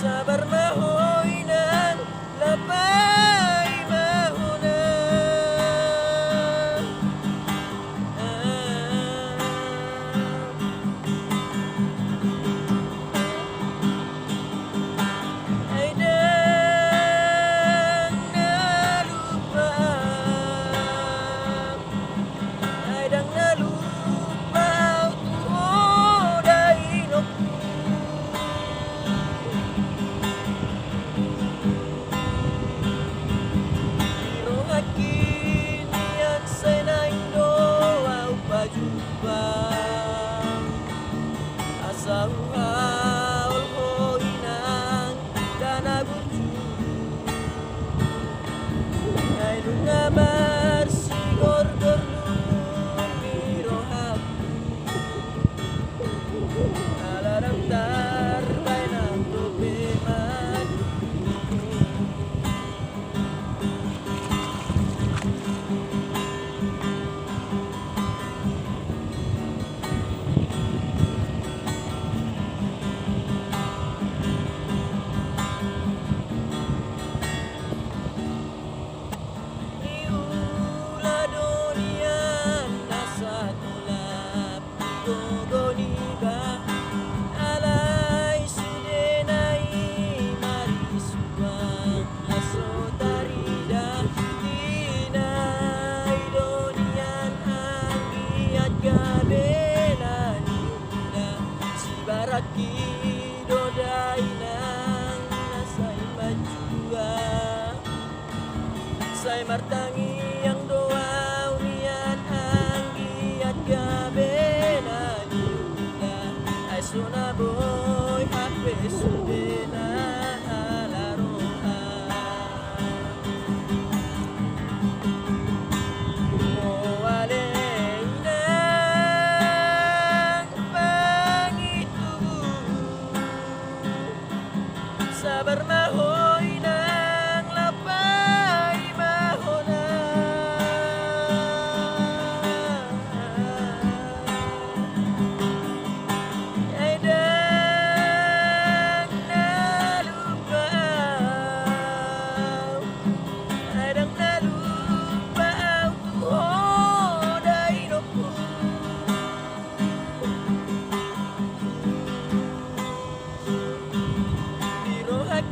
sabar mahoinan lapai mahona aidang nalupa aidang nalupa tuho dainok kinian senaindo au pajuba asal haul hoinang dana buju ai lunga marsigor gorlun mirohap alarang tar bainang tope maju Kido dainang nasay majua say martangi yang doa unian anggiat gabena juga ay sunaboy hape sudena alaroha sabar mahoinang lapai mahona aidang nalupa aidang nalupa tuho dainoku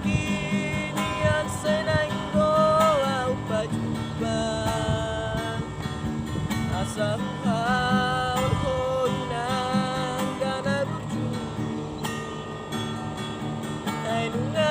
kinian senaindo au pajuban asa haul hoinang gana buju ai nunga